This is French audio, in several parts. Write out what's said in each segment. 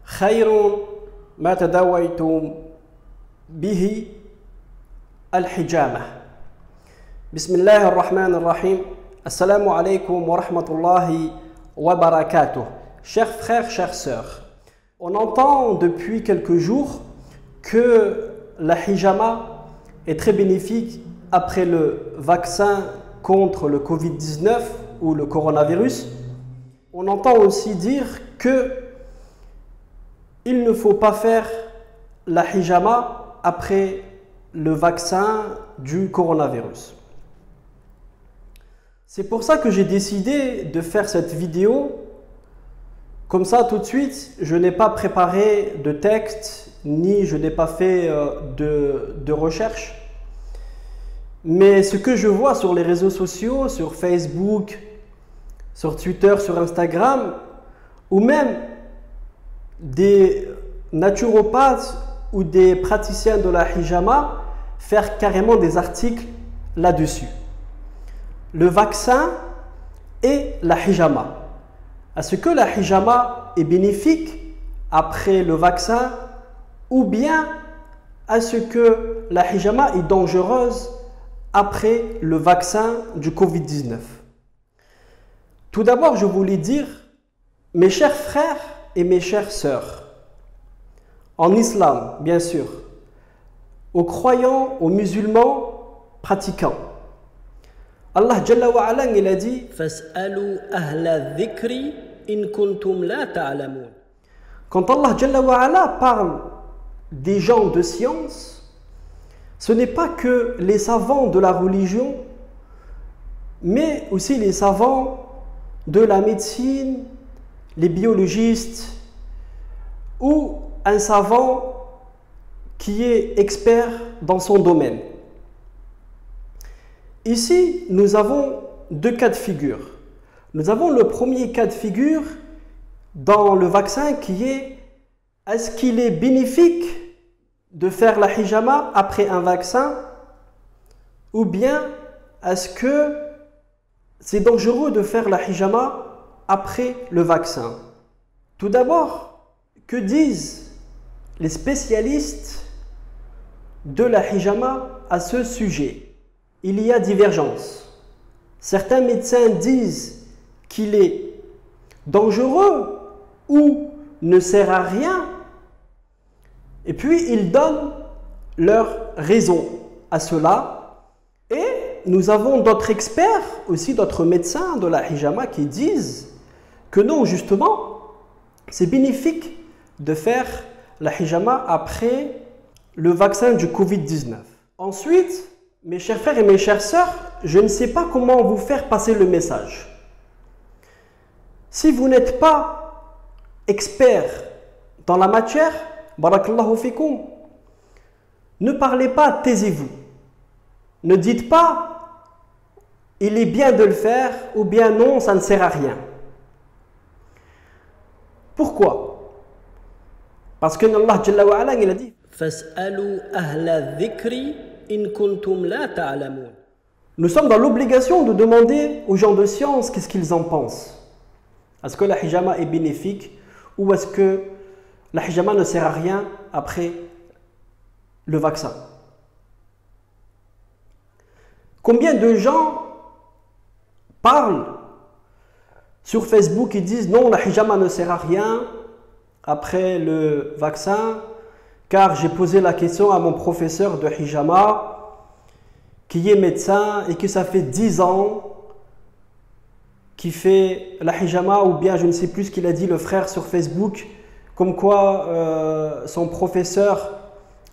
خير ما تداويتم به الحجامة. بسم الله الرحمن الرحيم. Assalamu alaikum wa rahmatullahi wa barakatuh. Chers frères, chères sœurs, on entend depuis quelques jours que la hijama est très bénéfique après le vaccin contre le Covid-19 ou le coronavirus. On entend aussi dire que il ne faut pas faire la hijama après le vaccin du coronavirus. C'est pour ça que j'ai décidé de faire cette vidéo. Comme ça, tout de suite, je n'ai pas préparé de texte, ni je n'ai pas fait de recherche. Mais ce que je vois sur les réseaux sociaux, sur Facebook, sur Twitter, sur Instagram, ou même des naturopathes ou des praticiens de la hijama faire carrément des articles là-dessus. Le vaccin et la hijama. Est-ce que la hijama est bénéfique après le vaccin ou bien est-ce que la hijama est dangereuse après le vaccin du Covid-19? Tout d'abord, je voulais dire, mes chers frères et mes chères sœurs, en islam, bien sûr, aux croyants, aux musulmans pratiquants, Allah Jalla wa Ala, il a dit Fas'alu ahla dhikri in kuntum la ta'lamun. Quand Allah Jalla wa Ala parle des gens de science, ce n'est pas que les savants de la religion, mais aussi les savants de la médecine, les biologistes ou un savant qui est expert dans son domaine. Ici, nous avons deux cas de figure. Nous avons le premier cas de figure dans le vaccin qui est est-ce qu'il est bénéfique de faire la hijama après un vaccin ou bien est-ce que c'est dangereux de faire la hijama après le vaccin? Tout d'abord, que disent les spécialistes de la hijama à ce sujet? Il y a divergence. Certains médecins disent qu'il est dangereux ou ne sert à rien. Et puis ils donnent leur raison à cela. Et nous avons d'autres experts, aussi d'autres médecins de la hijama qui disent que non, justement, c'est bénéfique de faire la hijama après le vaccin du Covid-19. Ensuite, mes chers frères et mes chères sœurs, je ne sais pas comment vous faire passer le message. Si vous n'êtes pas expert dans la matière, barakallahu fikum, ne parlez pas, taisez-vous. Ne dites pas, il est bien de le faire, ou bien non, ça ne sert à rien. Pourquoi? Parce que Allah Jalla wa Ala, il a dit Fas'alu ahla dhikri in kuntum la ta'lamun. Nous sommes dans l'obligation de demander aux gens de science qu'est-ce qu'ils en pensent. Est-ce que la hijama est bénéfique ou est-ce que la hijama ne sert à rien après le vaccin? Combien de gens parlent sur Facebook et disent non, la hijama ne sert à rien après le vaccin, car j'ai posé la question à mon professeur de hijama qui est médecin et que ça fait 10 ans qu'il fait la hijama, ou bien je ne sais plus ce qu'il a dit le frère sur Facebook, comme quoi son professeur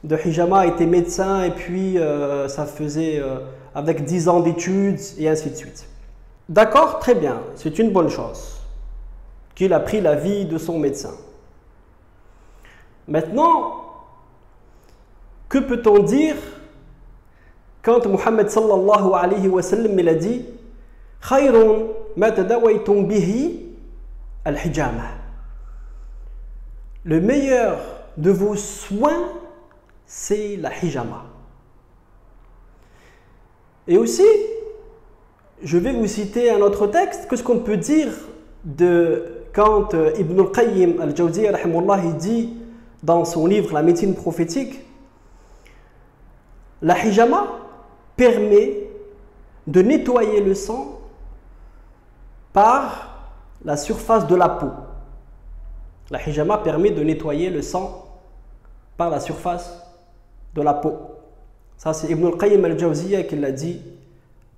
de hijama était médecin et puis ça faisait avec 10 ans d'études et ainsi de suite. D'accord, très bien, c'est une bonne chose qu'il a pris la vie de son médecin. Maintenant, que peut-on dire quand Muhammad sallallahu alayhi wa sallam il a dit Khayrun ma tadawaytum bihi al-hijama. Le meilleur de vos soins, c'est la hijama. Et aussi, je vais vous citer un autre texte. Qu'est-ce qu'on peut dire de quand Ibn al-Qayyim al-Jawziyya il dit dans son livre La médecine prophétique, la hijama permet de nettoyer le sang par la surface de la peau. La hijama permet de nettoyer le sang par la surface de la peau. Ça, c'est Ibn al-Qayyim al-Jawziyya qui l'a dit,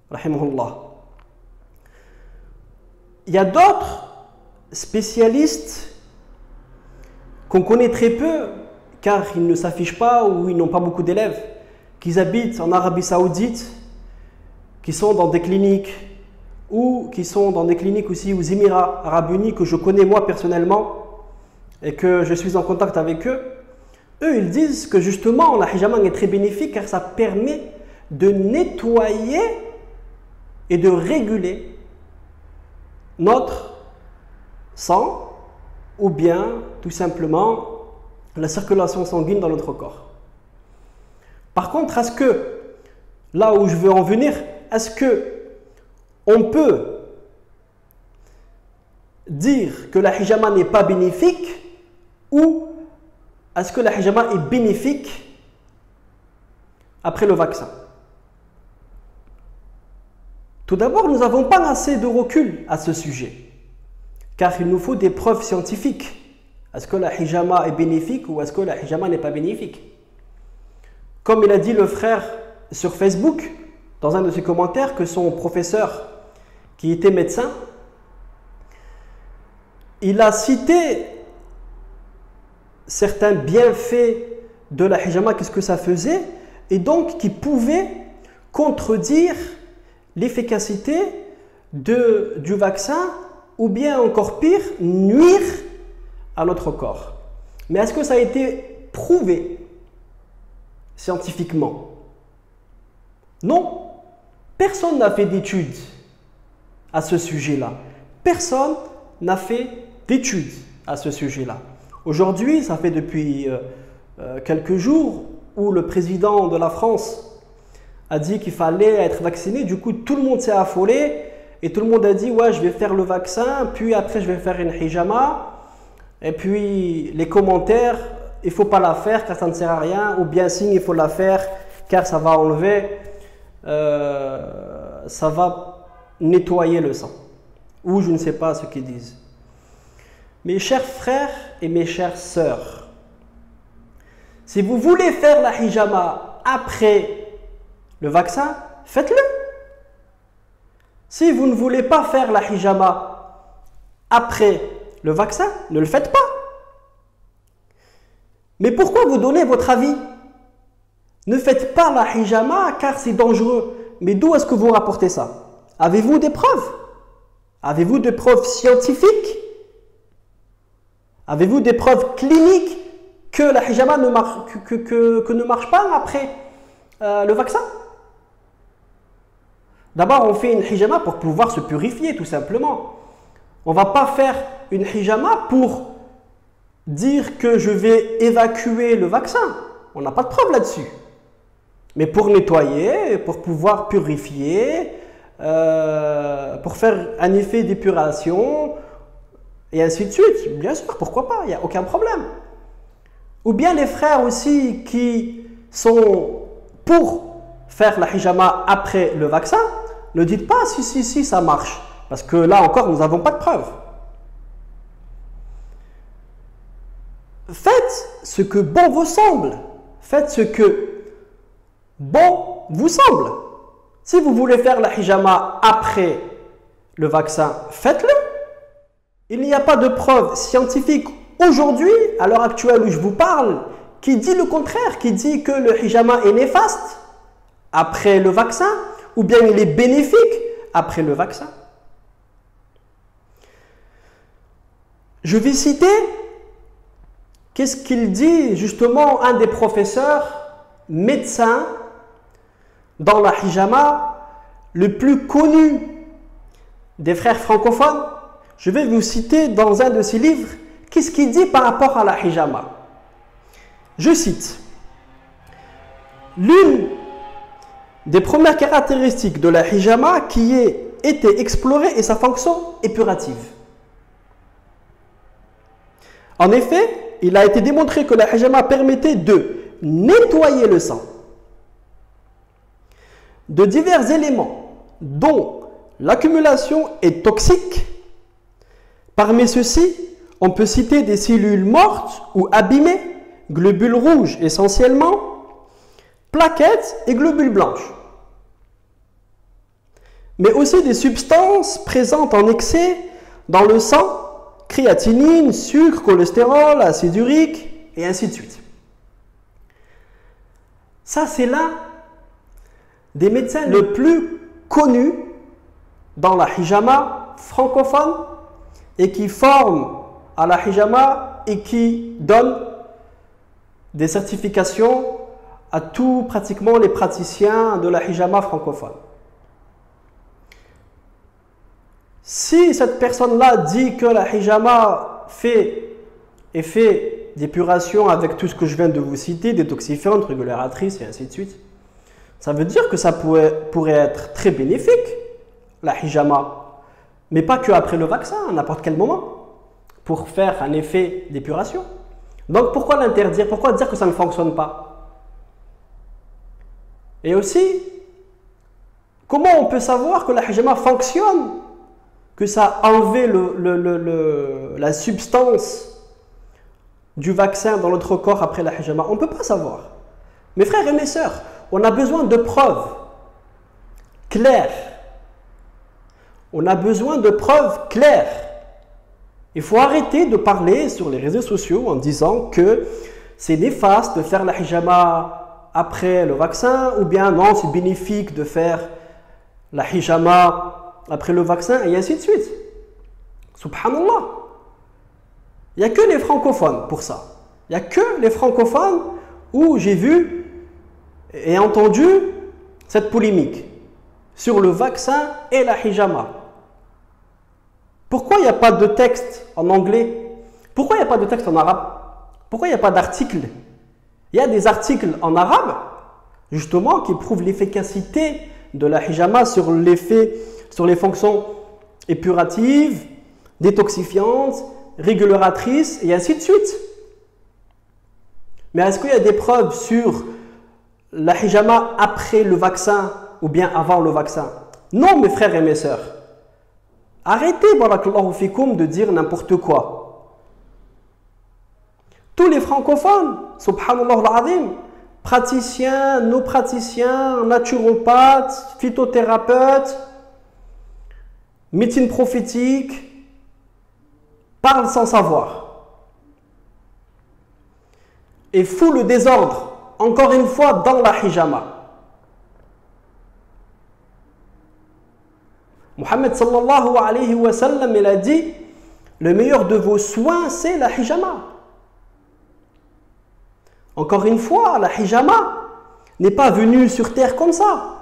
rahimahullah. Il y a d'autres spécialistes qu'on connaît très peu, car ils ne s'affichent pas ou ils n'ont pas beaucoup d'élèves, qui habitent en Arabie Saoudite, qui sont dans des cliniques, ou qui sont dans des cliniques aussi aux Émirats Arabes Unis, que je connais moi personnellement, et que je suis en contact avec eux. Eux, ils disent que justement, la hijama est très bénéfique, car ça permet de nettoyer et de réguler notre sang, ou bien tout simplement la circulation sanguine dans notre corps. Par contre, est-ce que, là où je veux en venir, est-ce que on peut dire que la hijama n'est pas bénéfique, ou est-ce que la hijama est bénéfique après le vaccin? Tout d'abord, nous n'avons pas assez de recul à ce sujet, car il nous faut des preuves scientifiques. Est-ce que la hijama est bénéfique ou est-ce que la hijama n'est pas bénéfique? Comme il a dit le frère sur Facebook, dans un de ses commentaires, que son professeur, qui était médecin, il a cité certains bienfaits de la hijama, qu'est-ce que ça faisait, et donc qui pouvait contredire l'efficacité du vaccin, ou bien encore pire, nuire à notre corps. Mais est-ce que ça a été prouvé scientifiquement? Non. Personne n'a fait d'études à ce sujet-là. Personne n'a fait d'études à ce sujet-là. Aujourd'hui, ça fait depuis quelques jours où le président de la France a dit qu'il fallait être vacciné. Du coup, tout le monde s'est affolé et tout le monde a dit « ouais, je vais faire le vaccin, puis après je vais faire une hijama ». Et puis les commentaires, il ne faut pas la faire car ça ne sert à rien, ou bien si il faut la faire car ça va enlever, ça va nettoyer le sang. Ou je ne sais pas ce qu'ils disent. Mes chers frères et mes chères sœurs, si vous voulez faire la hijama après le vaccin, faites-le. Si vous ne voulez pas faire la hijama après le vaccin, ne le faites pas. Mais pourquoi vous donnez votre avis? Ne faites pas la hijama car c'est dangereux. Mais d'où est-ce que vous rapportez ça? Avez-vous des preuves? Avez-vous des preuves scientifiques? Avez-vous des preuves cliniques que la hijama ne marche pas après le vaccin? D'abord, on fait une hijama pour pouvoir se purifier, tout simplement. On ne va pas faire une hijama pour dire que je vais évacuer le vaccin. On n'a pas de preuve là-dessus. Mais pour nettoyer, pour pouvoir purifier, pour faire un effet d'épuration, et ainsi de suite, bien sûr, pourquoi pas, il n'y a aucun problème. Ou bien les frères aussi qui sont pour faire la hijama après le vaccin, ne dites pas si ça marche, parce que là encore nous n'avons pas de preuves. Faites ce que bon vous semble, faites ce que bon vous semble. Si vous voulez faire la hijama après le vaccin, faites-le. Il n'y a pas de preuve scientifique aujourd'hui, à l'heure actuelle où je vous parle, qui dit le contraire, qui dit que le hijama est néfaste après le vaccin, ou bien il est bénéfique après le vaccin. Je vais citer, qu'est-ce qu'il dit justement un des professeurs médecins dans la hijama, le plus connu des frères francophones. Je vais vous citer dans un de ses livres, qu'est-ce qu'il dit par rapport à la hijama. Je cite, l'une des premières caractéristiques de la hijama qui ait été explorée est sa fonction épurative. En effet, il a été démontré que la hijama permettait de nettoyer le sang de divers éléments dont l'accumulation est toxique. Parmi ceux-ci, on peut citer des cellules mortes ou abîmées, globules rouges essentiellement, plaquettes et globules blanches. Mais aussi des substances présentes en excès dans le sang, créatinine, sucre, cholestérol, acide urique et ainsi de suite. Ça, c'est l'un des médecins le plus connus dans la hijama francophone et qui forme à la hijama et qui donne des certifications à tous pratiquement les praticiens de la hijama francophone. Si cette personne-là dit que la hijama fait d'épuration avec tout ce que je viens de vous citer, détoxifiante, régulatrice et ainsi de suite, ça veut dire que ça pourrait être très bénéfique, la hijama, mais pas qu'après le vaccin, à n'importe quel moment, pour faire un effet d'épuration. Donc pourquoi l'interdire? Pourquoi dire que ça ne fonctionne pas? Et aussi, comment on peut savoir que la hijama fonctionne, que ça a enlevé la substance du vaccin dans notre corps après la hijama? On ne peut pas savoir. Mes frères et mes sœurs, on a besoin de preuves claires. On a besoin de preuves claires. Il faut arrêter de parler sur les réseaux sociaux en disant que c'est néfaste de faire la hijama après le vaccin, ou bien non, c'est bénéfique de faire la hijama après le vaccin, et ainsi de suite. Subhanallah. Il n'y a que les francophones pour ça. Il n'y a que les francophones où j'ai vu et entendu cette polémique sur le vaccin et la hijama. Pourquoi il n'y a pas de texte en anglais? Pourquoi il n'y a pas de texte en arabe? Pourquoi il n'y a pas d'article? Il y a des articles en arabe, justement, qui prouvent l'efficacité de la hijama sur les fonctions épuratives, détoxifiantes, régulatrices et ainsi de suite. Mais est-ce qu'il y a des preuves sur la hijama après le vaccin ou bien avant le vaccin? Non, mes frères et mes sœurs. Arrêtez, barakallahu fikoum, de dire n'importe quoi. Tous les francophones, subhanallah al-azim, praticiens, non praticiens, naturopathes, phytothérapeutes, médecine prophétique, parlent sans savoir. Et fout le désordre, encore une fois, dans la hijama. Mohammed sallallahu alayhi wa sallam, il a dit, le meilleur de vos soins, c'est la hijama. Encore une fois, la hijama n'est pas venue sur terre comme ça.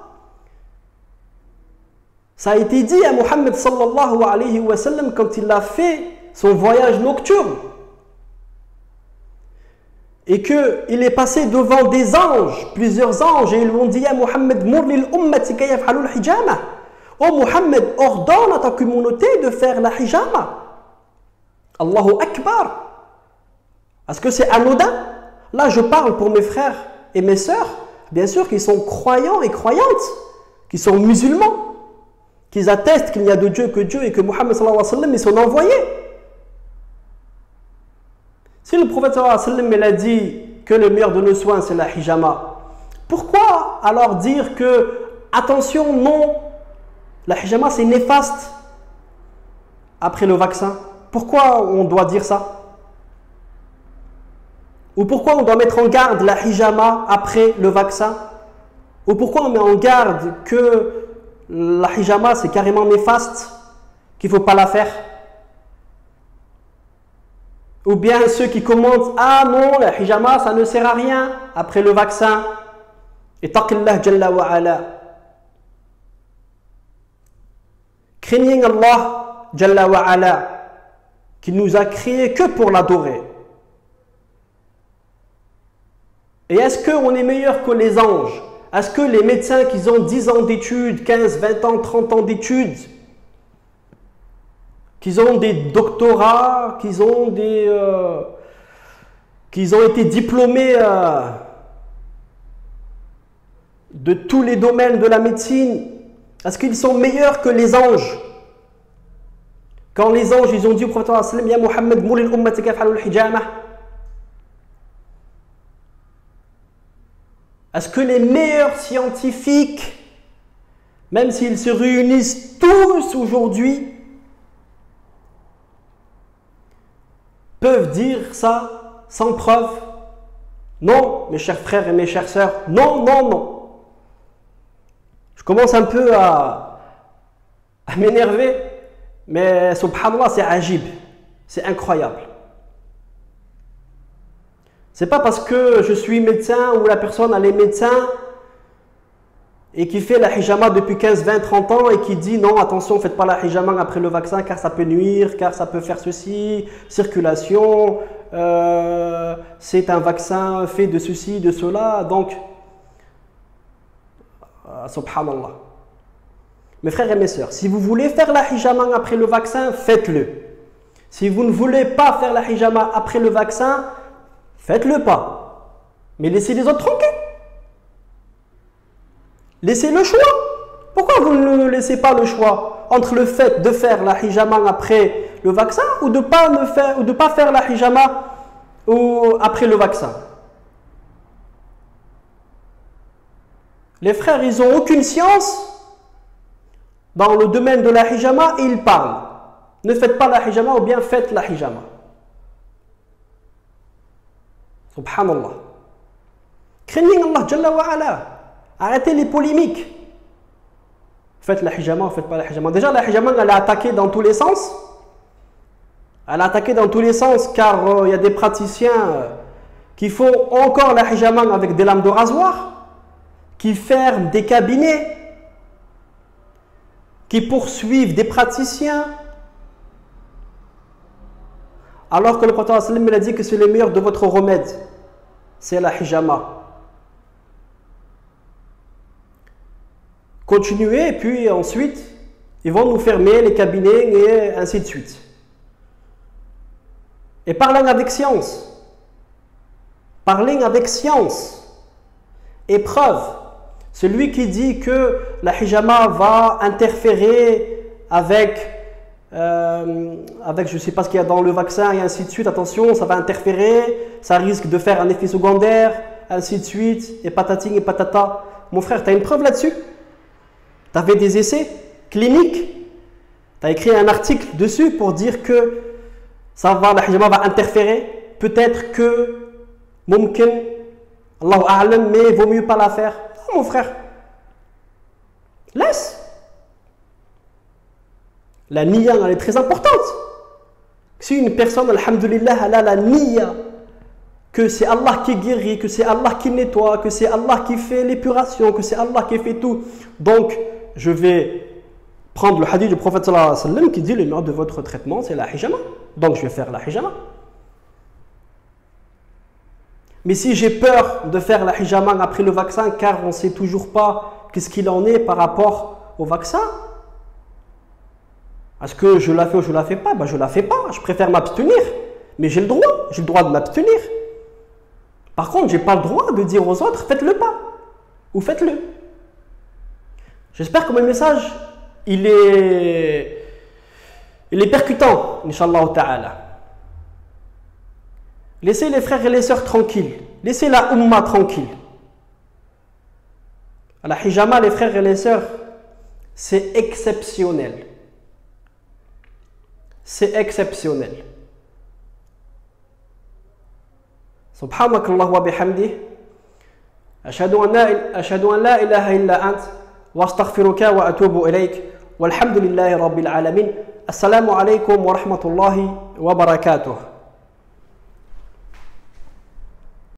Ça a été dit à Mohammed sallallahu alayhi wa sallam quand il a fait son voyage nocturne. Et qu'il est passé devant des anges, plusieurs anges, et ils lui ont dit à Mohammed, Mourlil ummati kayafhalul hijama. Oh Mohammed, ordonne à ta communauté de faire la hijama. Allahu Akbar. Est-ce que c'est anodin? Là, je parle pour mes frères et mes sœurs, bien sûr, qui sont croyants et croyantes, qui sont musulmans, qui attestent qu'il n'y a de Dieu que Dieu et que Mohammed sallallahu alayhi wa sallam est son envoyé. Si le prophète sallallahu alayhi wa sallam il a dit que le meilleur de nos soins c'est la hijama, pourquoi alors dire que, attention, non, la hijama c'est néfaste après le vaccin? Pourquoi on doit dire ça? Ou pourquoi on doit mettre en garde la hijama après le vaccin? Ou pourquoi on met en garde que la hijama c'est carrément néfaste, qu'il ne faut pas la faire? Ou bien ceux qui commentent, ah non, la hijama ça ne sert à rien après le vaccin. Et taqillah jalla wa ala. Craignez Allah jalla wa ala, qui nous a créés que pour l'adorer. Et est-ce qu'on est meilleur que les anges? Est-ce que les médecins qui ont 10 ans d'études, 15, 20 ans, 30 ans d'études, qu'ils ont des doctorats, qu'ils ont été diplômés de tous les domaines de la médecine? Est-ce qu'ils sont meilleurs que les anges? Quand les anges, ils ont dit au prophète sallallahu alayhi wa sallam, Ya Muhammad, moulil ummati kaf'alul hijama. Est-ce que les meilleurs scientifiques, même s'ils se réunissent tous aujourd'hui, peuvent dire ça sans preuve? Non, mes chers frères et mes chères sœurs, non, non, non. Je commence un peu à m'énerver, mais subhanallah, c'est ajib, c'est incroyable. C'est pas parce que je suis médecin ou la personne elle est médecin et qui fait la hijama depuis 15, 20, 30 ans et qui dit non, attention, faites pas la hijama après le vaccin car ça peut nuire, car ça peut faire ceci, circulation, c'est un vaccin fait de ceci, de cela, donc subhanallah. Mes frères et mes sœurs, si vous voulez faire la hijama après le vaccin, faites-le. Si vous ne voulez pas faire la hijama après le vaccin, faites-le pas. Mais laissez les autres tranquilles. Laissez le choix. Pourquoi vous ne laissez pas le choix entre le fait de faire la hijama après le vaccin ou de ne pas faire la hijama après le vaccin? Les frères, ils n'ont aucune science dans le domaine de la hijama et ils parlent. Ne faites pas la hijama ou bien faites la hijama. Subhanallah. Craignez Allah Jalla wa Ala. Arrêtez les polémiques. Faites la hijama ou faites pas la hijama. Déjà, la hijama, elle est attaquée dans tous les sens. Elle est attaquée dans tous les sens car il y a des praticiens qui font encore la hijama avec des lames de rasoir, qui ferment des cabinets, qui poursuivent des praticiens, alors que le prophète sallallahu alayhi wa sallam a dit que c'est le meilleur de votre remède, c'est la hijama. Continuez et puis ensuite ils vont nous fermer les cabinets et ainsi de suite. Et parlez avec science. Parlez avec science et preuve. Celui qui dit que la hijama va interférer avec je ne sais pas ce qu'il y a dans le vaccin et ainsi de suite, attention, ça va interférer, ça risque de faire un effet secondaire, ainsi de suite, et patating et patata. Mon frère, tu as une preuve là-dessus? Tu avais des essais cliniques? Tu as écrit un article dessus pour dire que ça va, la hijama va interférer? Peut-être que, mumkin, Allahu a'lam, mais il vaut mieux pas la faire. Non, mon frère. Laisse. La niya, elle est très importante. Si une personne, alhamdulillah, elle a la niya, que c'est Allah qui guérit, que c'est Allah qui nettoie, que c'est Allah qui fait l'épuration, que c'est Allah qui fait tout. Donc, je vais prendre le hadith du prophète sallallahu alayhi wa sallam qui dit le meilleur de votre traitement, c'est la hijama. Donc, je vais faire la hijama. Mais si j'ai peur de faire la hijama après le vaccin, car on ne sait toujours pas qu'est-ce qu'il en est par rapport au vaccin, est-ce que je la fais ou je ne la fais pas? Ben, je ne la fais pas, je préfère m'abstenir. Mais j'ai le droit de m'abstenir. Par contre, je n'ai pas le droit de dire aux autres, faites-le pas. Ou faites-le. J'espère que mon message, il est percutant, Inch'Allah ta'ala. Laissez les frères et les sœurs tranquilles. Laissez la umma tranquille. À la hijama, les frères et les sœurs, c'est exceptionnel. C'est exceptionnel. سبحانك اللهم وبحمده أشهد أن لا إله إلا أنت وأستغفرك وأتوب إليك والحمد لله رب العالمين. السلام عليكم ورحمة الله وبركاته.